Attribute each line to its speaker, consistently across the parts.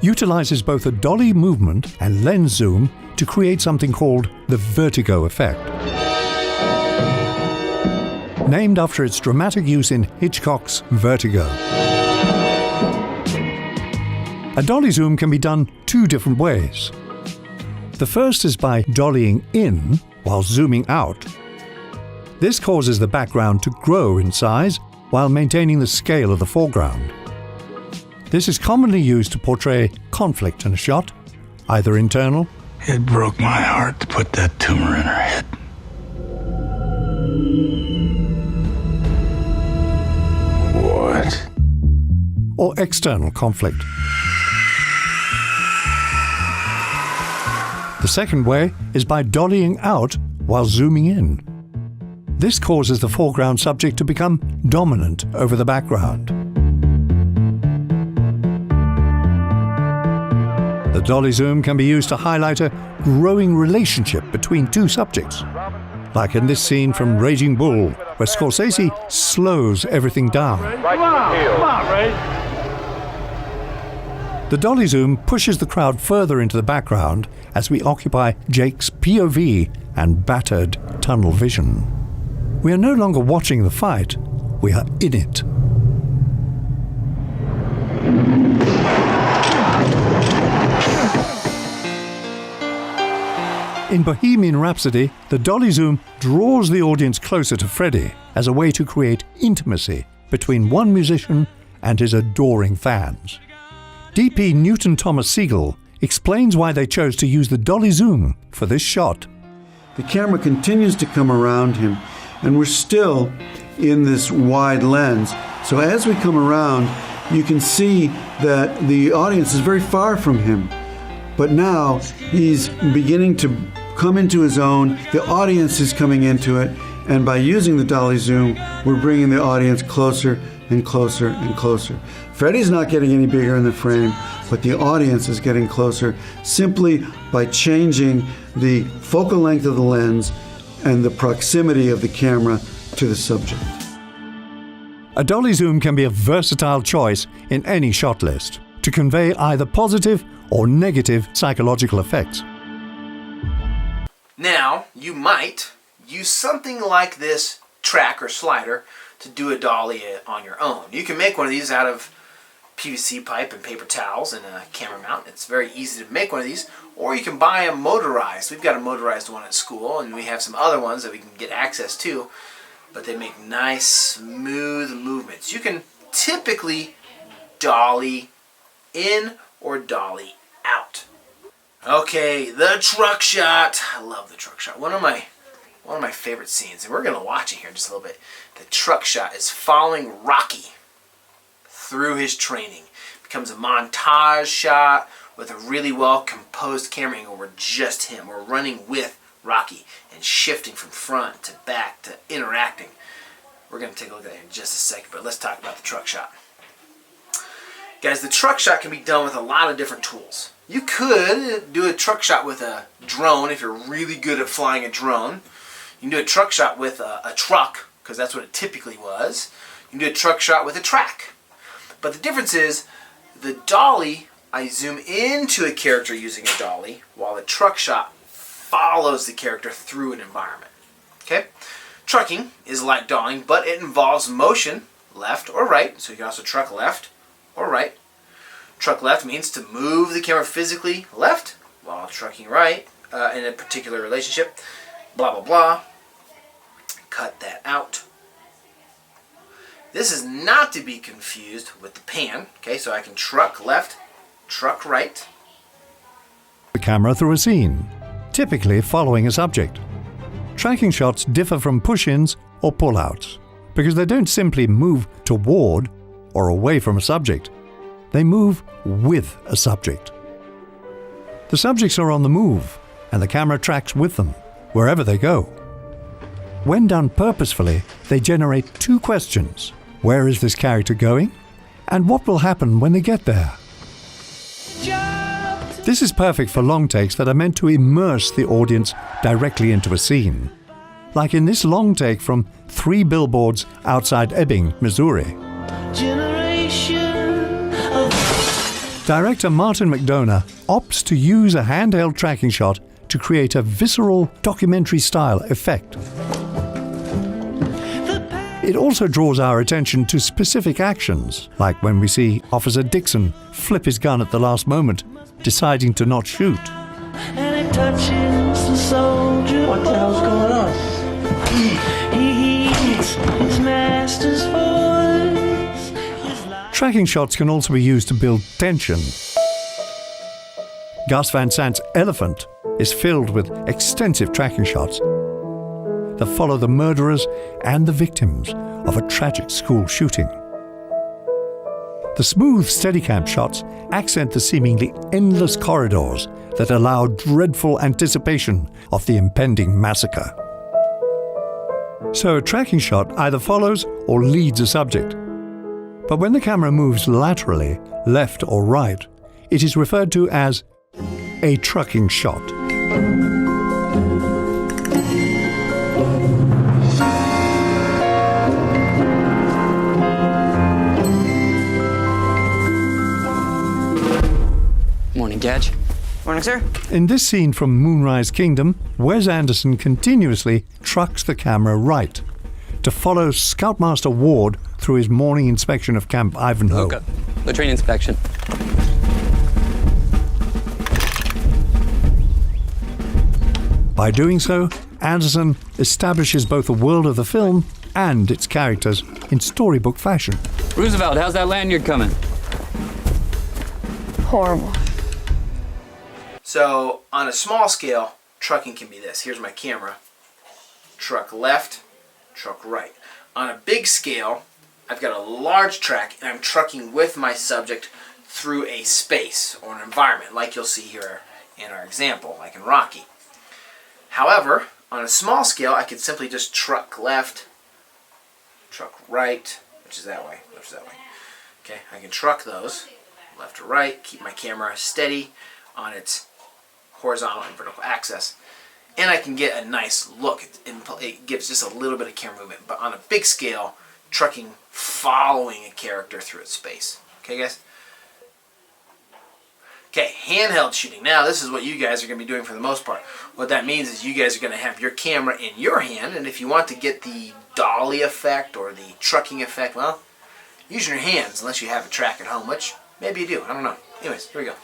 Speaker 1: utilizes both a dolly movement and lens zoom to create something called the vertigo effect. Named after its dramatic use in Hitchcock's Vertigo. A dolly zoom can be done two different ways. The first is by dollying in while zooming out. This causes the background to grow in size while maintaining the scale of the foreground. This is commonly used to portray conflict in a shot, either internal.
Speaker 2: It broke my heart to put that tumor in her head. What?
Speaker 1: Or external conflict. The second way is by dollying out while zooming in. This causes the foreground subject to become dominant over the background. The dolly zoom can be used to highlight a growing relationship between two subjects, like in this scene from Raging Bull, where Scorsese slows everything down.
Speaker 3: Come on, Ray.
Speaker 1: The dolly zoom pushes the crowd further into the background as we occupy Jake's POV and battered tunnel vision. We are no longer watching the fight, we are in it. In Bohemian Rhapsody, the dolly zoom draws the audience closer to Freddie as a way to create intimacy between one musician and his adoring fans. DP Newton Thomas Siegel explains why they chose to use the dolly zoom for this shot.
Speaker 4: The camera continues to come around him, and we're still in this wide lens. So as we come around, you can see that the audience is very far from him. But now he's beginning to come into his own, the audience is coming into it, and by using the dolly zoom, we're bringing the audience closer and closer and closer. Freddie's not getting any bigger in the frame, but the audience is getting closer simply by changing the focal length of the lens and the proximity of the camera to the subject.
Speaker 1: A dolly zoom can be a versatile choice in any shot list to convey either positive or negative psychological effects.
Speaker 5: Now, you might use something like this track or slider to do a dolly on your own. You can make one of these out of PVC pipe and paper towels and a camera mount. It's very easy to make one of these, or you can buy a motorized. We've got a motorized one at school, and we have some other ones that we can get access to, but they make nice, smooth movements. You can typically dolly in or dolly out. Okay, the truck shot. I love the truck shot. One of my favorite scenes, and we're going to watch it here in just a little bit. The truck shot is following Rocky through his training. It becomes a montage shot with a really well composed camera angle. We're just him. We're running with Rocky and shifting from front to back to interacting. We're going to take a look at that in just a second, but let's talk about the truck shot. Guys, the truck shot can be done with a lot of different tools. You could do a truck shot with a drone if you're really good at flying a drone. You can do a truck shot with a truck, because that's what it typically was. You can do a truck shot with a track. But the difference is, the dolly, I zoom into a character using a dolly, while the truck shot follows the character through an environment. Okay? Trucking is like dollying, but it involves motion, left or right. So you can also truck left or right. Truck left means to move the camera physically left, while trucking right in a particular relationship. Blah, blah, blah. Cut that out. This is not to be confused with the pan. Okay, so I can truck left, truck right.
Speaker 1: The camera through a scene, typically following a subject. Tracking shots differ from push-ins or pull-outs because they don't simply move toward or away from a subject. They move with a subject. The subjects are on the move, and the camera tracks with them, wherever they go. When done purposefully, they generate two questions. Where is this character going? And what will happen when they get there? This is perfect for long takes that are meant to immerse the audience directly into a scene. Like in this long take from 3 billboards outside Ebbing, Missouri. Director Martin McDonagh opts to use a handheld tracking shot to create a visceral documentary-style effect. It also draws our attention to specific actions, like when we see Officer Dixon flip his gun at the last moment, deciding to not shoot.
Speaker 6: And it touches the soldier. What the hell's going on? He heeds his master's voice.
Speaker 1: Tracking shots can also be used to build tension. Gus Van Sant's Elephant is filled with extensive tracking shots that follow the murderers and the victims of a tragic school shooting. The smooth Steadicam shots accent the seemingly endless corridors that allow dreadful anticipation of the impending massacre. So a tracking shot either follows or leads a subject. But when the camera moves laterally, left or right, it is referred to as a trucking shot.
Speaker 7: Morning, Gadge.
Speaker 8: Morning, sir.
Speaker 1: In this scene from Moonrise Kingdom, Wes Anderson continuously trucks the camera right to follow Scoutmaster Ward through his morning inspection of Camp Ivanhoe.
Speaker 7: Okay. Latrine inspection.
Speaker 1: By doing so, Anderson establishes both the world of the film and its characters in storybook fashion.
Speaker 7: Roosevelt, how's that lanyard coming?
Speaker 8: Horrible.
Speaker 5: So on a small scale, trucking can be this. Here's my camera. Truck left, truck right. On a big scale, I've got a large track and I'm trucking with my subject through a space or an environment, like you'll see here in our example, like in Rocky. However, on a small scale, I could simply just truck left, truck right, which is that way, which is that way. Okay, I can truck those left to right, keep my camera steady on its horizontal and vertical axis, and I can get a nice look. It gives just a little bit of camera movement, but on a big scale, trucking following a character through its space. Okay, guys? Okay, handheld shooting. Now, this is what you guys are going to be doing for the most part. What that means is you guys are going to have your camera in your hand, and if you want to get the dolly effect or the trucking effect, well, use your hands unless you have a track at home, which maybe you do. I don't know. Anyways, here we go.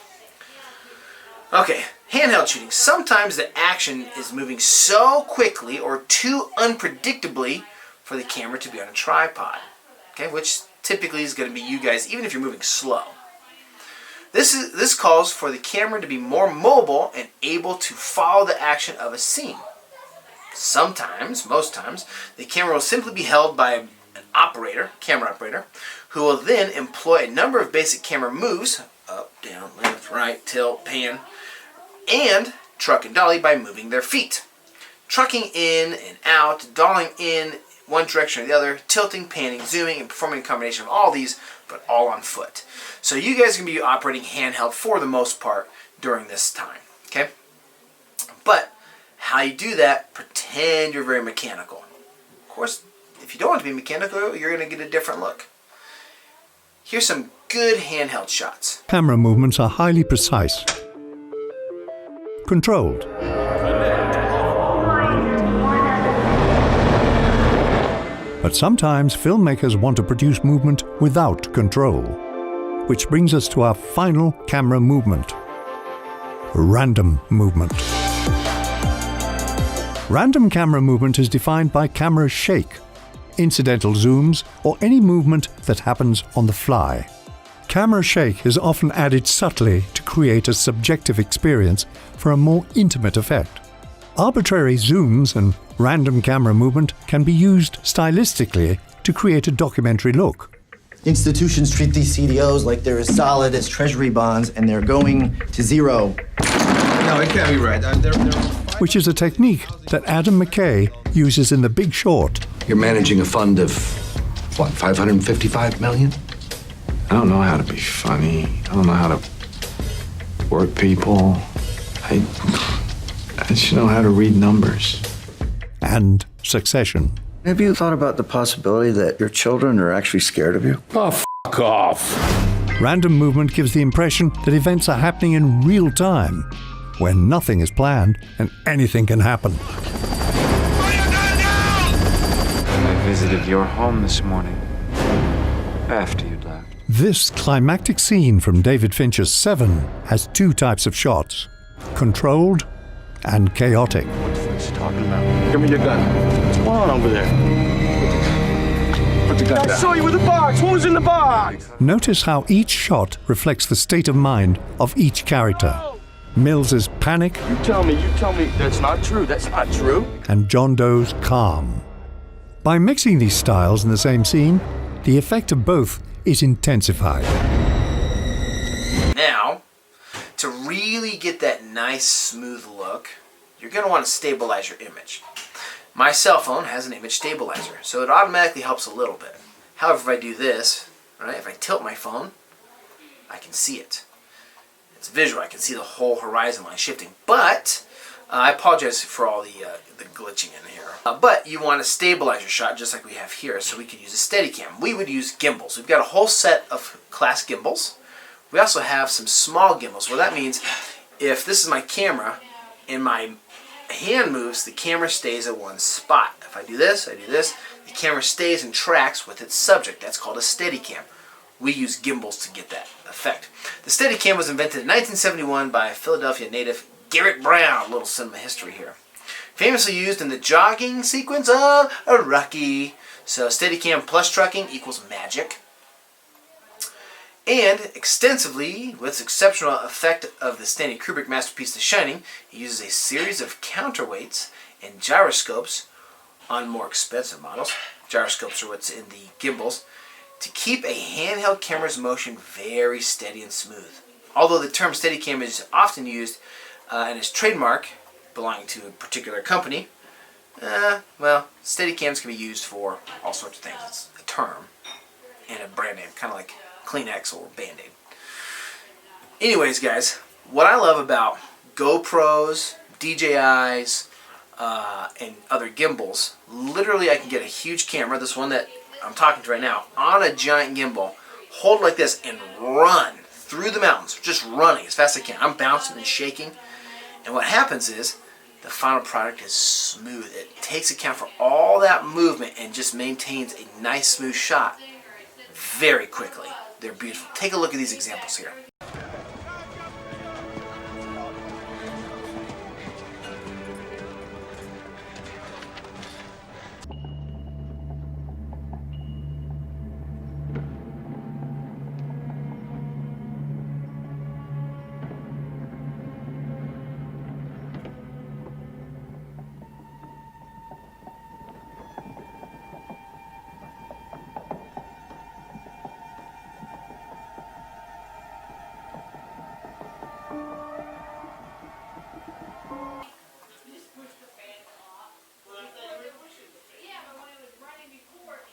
Speaker 5: Okay, handheld shooting. Sometimes the action is moving so quickly or too unpredictably for the camera to be on a tripod. Okay, which typically is going to be you guys, even if you're moving slow. This calls for the camera to be more mobile and able to follow the action of a scene. Sometimes, most times, the camera will simply be held by an operator, camera operator, who will then employ a number of basic camera moves, up, down, left, right, tilt, pan, and truck and dolly by moving their feet. Trucking in and out, dollying in one direction or the other, tilting, panning, zooming, and performing a combination of all these, but all on foot. So you guys can be operating handheld for the most part during this time, okay? But how you do that, pretend you're very mechanical. Of course, if you don't want to be mechanical, you're going to get a different look. Here's some good handheld shots.
Speaker 1: Camera movements are highly precise, controlled, but sometimes filmmakers want to produce movement without control, which brings us to our final camera movement: random movement. Random camera movement is defined by camera shake, incidental zooms, or any movement that happens on the fly. Camera shake is often added subtly to create a subjective experience for a more intimate effect. Arbitrary zooms and random camera movement can be used stylistically to create a documentary look.
Speaker 9: Institutions treat these CDOs like they're as solid as treasury bonds and they're going to zero.
Speaker 10: No, it can't be right.
Speaker 1: Which is a technique that Adam McKay uses in The Big Short.
Speaker 2: You're managing a fund of, what, 555 million?
Speaker 10: I don't know how to be funny. I don't know how to work people. I just know how to read numbers.
Speaker 1: And Succession.
Speaker 11: Have you thought about the possibility that your children are actually scared of you?
Speaker 3: Oh, f*** off.
Speaker 1: Random movement gives the impression that events are happening in real time, when nothing is planned and anything can happen.
Speaker 10: I visited your home this morning after you'd left.
Speaker 1: This climactic scene from David Fincher's Seven has two types of shots: controlled and chaotic.
Speaker 3: What you talking about? Give me your gun. What's going on over there? Put the gun down. I saw you with the box. What was in the box?
Speaker 1: Notice how each shot reflects the state of mind of each character. Mills's panic
Speaker 3: You tell me. That's not true. That's not true.
Speaker 1: and John Doe's calm. By mixing these styles in the same scene, the effect of both is intensified.
Speaker 5: Now, to really get that nice smooth look, you're going to want to stabilize your image. My cell phone has an image stabilizer, so it automatically helps a little bit. However, if I do this, right, if I tilt my phone, I can see it. It's visual. I can see the whole horizon line shifting. But I apologize for all the glitching in here. But you want to stabilize your shot just like we have here, so we could use a Steadicam. We would use gimbals. We've got a whole set of class gimbals. We also have some small gimbals. Well, that means if this is my camera and my hand moves, the camera stays at one spot. If I do this, the camera stays and tracks with its subject. That's called a Steadicam. We use gimbals to get that effect. The Steadicam was invented in 1971 by Philadelphia native Garrett Brown. A little cinema history here. Famously used in the jogging sequence of a Rocky. So Steadicam plus trucking equals magic. And extensively, with exceptional effect of the Stanley Kubrick masterpiece The Shining, he uses a series of counterweights and gyroscopes on more expensive models. Gyroscopes are what's in the gimbals, to keep a handheld camera's motion very steady and smooth. Although the term Steadicam is often used and is trademark belonging to a particular company, well, Steadicams can be used for all sorts of things. It's a term and a brand name, kind of like Kleenex or Band-Aid. Anyways, guys, what I love about GoPros, DJIs, and other gimbals, literally I can get a huge camera, this one that I'm talking to right now, on a giant gimbal, hold it like this, and run through the mountains, just running as fast as I can. I'm bouncing and shaking, and what happens is the final product is smooth. It takes account for all that movement and just maintains a nice smooth shot very quickly. They're beautiful. Take a look at these examples here.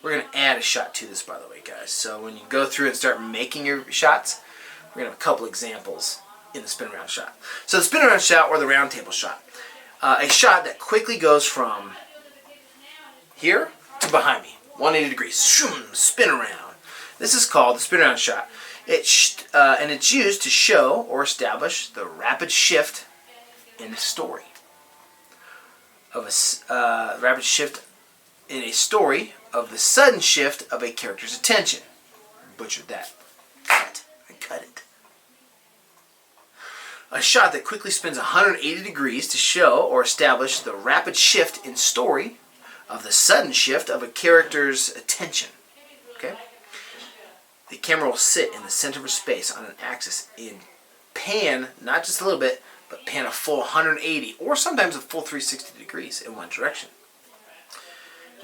Speaker 5: We're going to add a shot to this, by the way, guys. So when you go through and start making your shots, we're going to have a couple examples in the spin around shot. So the spin around shot, or the round table shot. A shot that quickly goes from here to behind me. 180 degrees. Shoom, spin around. This is called the spin around shot. And it's used to show or establish the rapid shift in the story. Rapid shift in a story of the sudden shift of a character's attention. Butchered that. I cut it. A shot that quickly spins 180 degrees to show or establish the rapid shift in story of the sudden shift of a character's attention. Okay? The camera will sit in the center of space on an axis in pan, not just a little bit, but pan a full 180 or sometimes a full 360 degrees in one direction.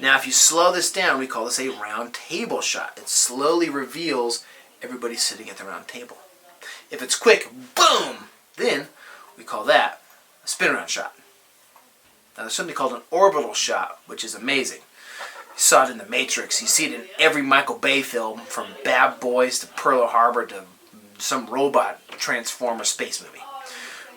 Speaker 5: Now, if you slow this down, we call this a round table shot. It slowly reveals everybody sitting at the round table. If it's quick, boom, then we call that a spin around shot. Now, there's something called an orbital shot, which is amazing. You saw it in The Matrix. You see it in every Michael Bay film, from Bad Boys to Pearl Harbor to some robot Transformer space movie.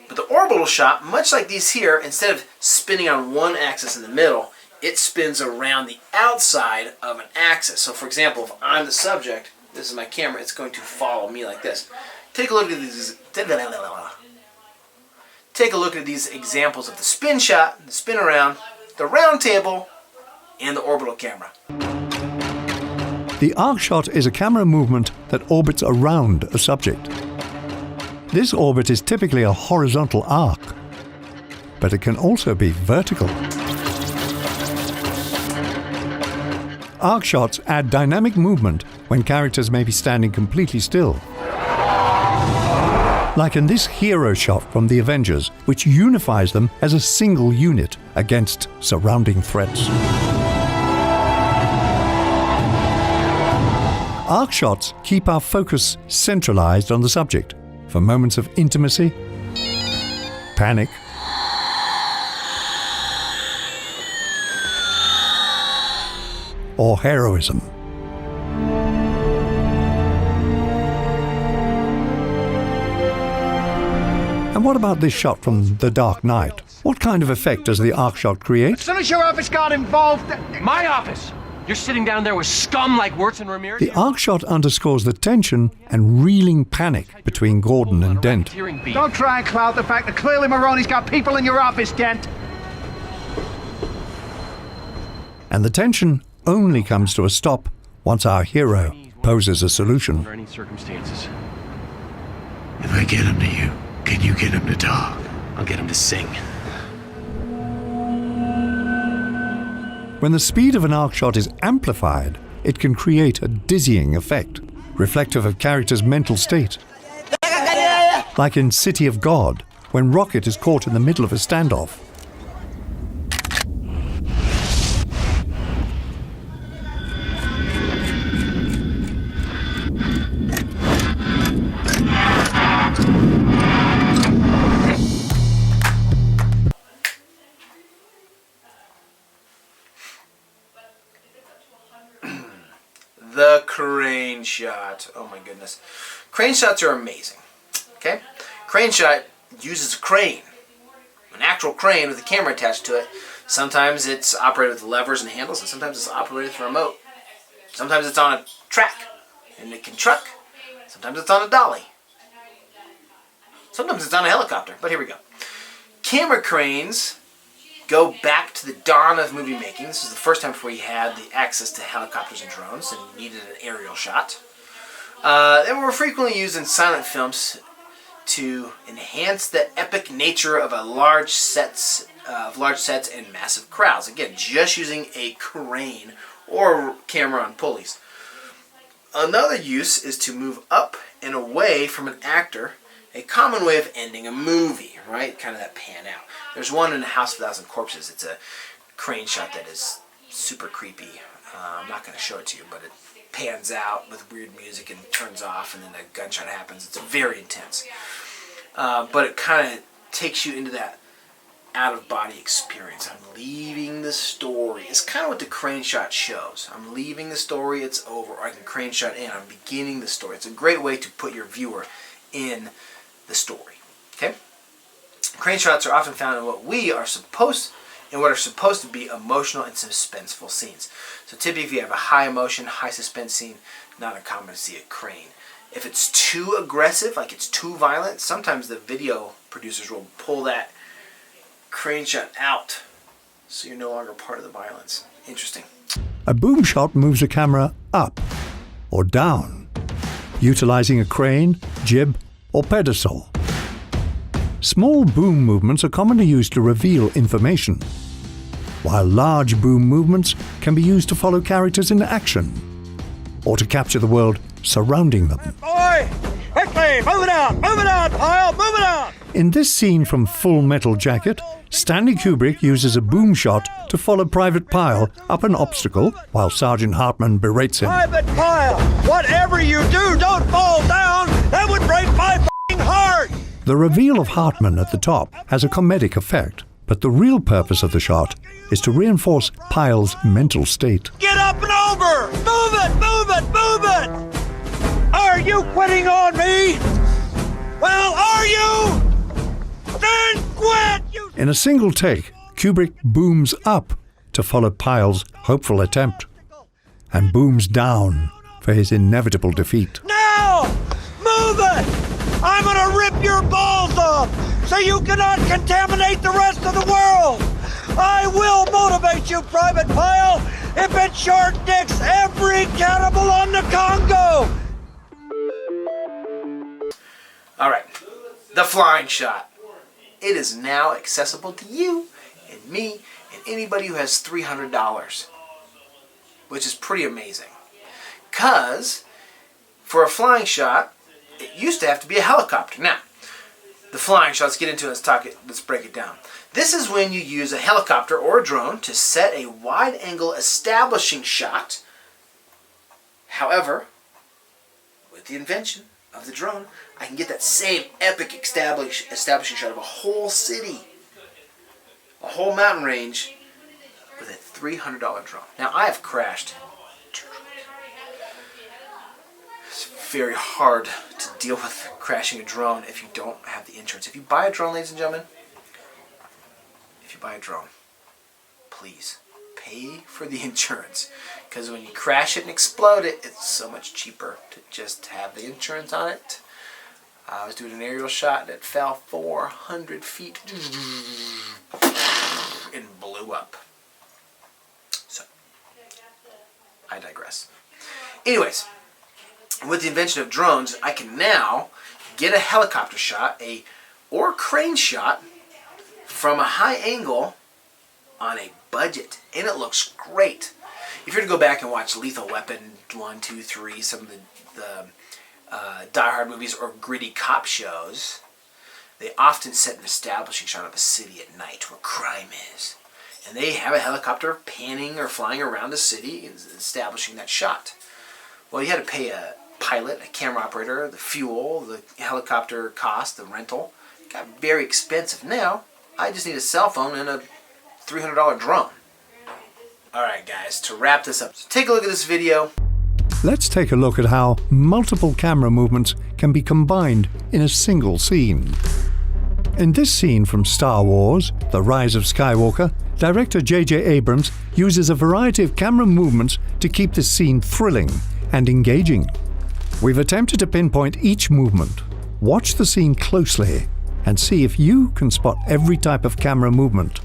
Speaker 5: But the orbital shot, much like these here, instead of spinning on one axis in the middle, it spins around the outside of an axis. So, for example, if I'm the subject, this is my camera, it's going to follow me like this. Take a look at these. Take a look at these examples of the spin shot, the spin around, the round table, and the orbital camera.
Speaker 1: The arc shot is a camera movement that orbits around a subject. This orbit is typically a horizontal arc, but it can also be vertical. Arc shots add dynamic movement when characters may be standing completely still. Like in this hero shot from the Avengers, which unifies them as a single unit against surrounding threats. Arc shots keep our focus centralized on the subject for moments of intimacy, panic, or heroism. And what about this shot from The Dark Knight? What kind of effect does the arc shot create?
Speaker 8: As soon as your office got involved... My office? You're sitting down there with scum like Wirtz and Ramirez?
Speaker 1: The arc shot underscores the tension and reeling panic between Gordon and Dent.
Speaker 8: Don't try and cloud the fact that clearly Maroni's got people in your office, Dent.
Speaker 1: And the tension only comes to a stop once our hero poses a solution.
Speaker 8: Under any circumstances.
Speaker 2: If I get him to you, can you get him to talk?
Speaker 5: I'll get him to sing.
Speaker 1: When the speed of an arc shot is amplified, it can create a dizzying effect, reflective of characters' mental state. Like in City of God, when Rocket is caught in the middle of a standoff.
Speaker 5: The crane shot. Oh my goodness. Crane shots are amazing. Okay? Crane shot uses a crane. An actual crane with a camera attached to it. Sometimes it's operated with levers and handles, and sometimes it's operated with a remote. Sometimes it's on a track, and it can truck. Sometimes it's on a dolly. Sometimes it's on a helicopter, but here we go. Camera cranes go back to the dawn of movie making. This was the first time before you had the access to helicopters and drones and you needed an aerial shot. They were frequently used in silent films to enhance the epic nature of large sets and massive crowds. Again, just using a crane or camera on pulleys. Another use is to move up and away from an actor, a common way of ending a movie, right? Kind of that pan out. There's one in House of a Thousand Corpses. It's a crane shot that is super creepy. I'm not going to show it to you, but it pans out with weird music and turns off, and then a gunshot happens. It's very intense. But it kind of takes you into that out-of-body experience. I'm leaving the story. It's kind of what the crane shot shows. I'm leaving the story, it's over. Or I can crane shot in. I'm beginning the story. It's a great way to put your viewer in the story. Okay? Crane shots are often found in what are supposed to be emotional and suspenseful scenes. So typically if you have a high emotion, high suspense scene, not uncommon to see a crane. If it's too aggressive, like it's too violent, sometimes the video producers will pull that crane shot out so you're no longer part of the violence. Interesting.
Speaker 1: A boom shot moves a camera up or down, utilizing a crane, jib, or pedestal. Small boom movements are commonly used to reveal information, while large boom movements can be used to follow characters in action or to capture the world surrounding them.
Speaker 8: Boy! Quickly! Move it out! Move it out, Pyle! Move it out!
Speaker 1: In this scene from Full Metal Jacket, Stanley Kubrick uses a boom shot to follow Private Pyle up an obstacle while Sergeant Hartman berates him.
Speaker 8: Private Pyle! Whatever you do, don't fall down! That would break my f***ing heart!
Speaker 1: The reveal of Hartman at the top has a comedic effect, but the real purpose of the shot is to reinforce Pyle's mental state.
Speaker 8: Get up and over! Move it! Move it! Move it! Are you quitting on me? Well, are you? Then quit!
Speaker 1: In a single take, Kubrick booms up to follow Pyle's hopeful attempt, and booms down for his inevitable defeat.
Speaker 8: Now! Move it! I'm gonna rip your balls off so you cannot contaminate the rest of the world! I will motivate you, Private Pyle, if it short dicks every cannibal on the Congo!
Speaker 5: Alright, the flying shot. It is now accessible to you and me and anybody who has $300, which is pretty amazing. Because for a flying shot, it used to have to be a helicopter. Now, the flying shot, let's get into it, let's break it down. This is when you use a helicopter or a drone to set a wide-angle establishing shot. However, with the invention of the drone, I can get that same epic establishing shot of a whole city, a whole mountain range, with a $300 drone. Now, I have crashed. It's very hard to deal with crashing a drone if you don't have the insurance. If you buy a drone, ladies and gentlemen, if you buy a drone, please pay for the insurance. Because when you crash it and explode it, it's so much cheaper to just have the insurance on it. I was doing an aerial shot that fell 400 feet and blew up. So, I digress. Anyways, with the invention of drones, I can now get a helicopter shot or crane shot from a high angle on a budget, and it looks great. If you're to go back and watch Lethal Weapon 1, 2, 3, some of the Die Hard movies or gritty cop shows, they often set an establishing shot of a city at night where crime is. And they have a helicopter panning or flying around the city and establishing that shot. Well, you had to pay a pilot, a camera operator, the fuel, the helicopter cost, the rental. It got very expensive. Now, I just need a cell phone and a $300 drone. Alright guys, to wrap this up, so take a look at this video.
Speaker 1: Let's take a look at how multiple camera movements can be combined in a single scene. In this scene from Star Wars: The Rise of Skywalker, director J.J. Abrams uses a variety of camera movements to keep the scene thrilling and engaging. We've attempted to pinpoint each movement. Watch the scene closely and see if you can spot every type of camera movement.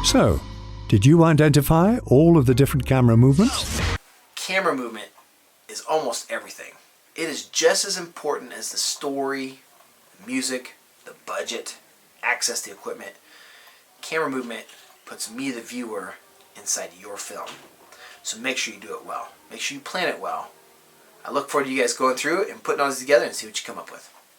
Speaker 1: So, did you identify all of the different camera movements?
Speaker 5: Camera movement is almost everything. It is just as important as the story, the music, the budget, access to equipment. Camera movement puts me, the viewer, inside your film. So make sure you do it well. Make sure you plan it well. I look forward to you guys going through it and putting all this together and see what you come up with.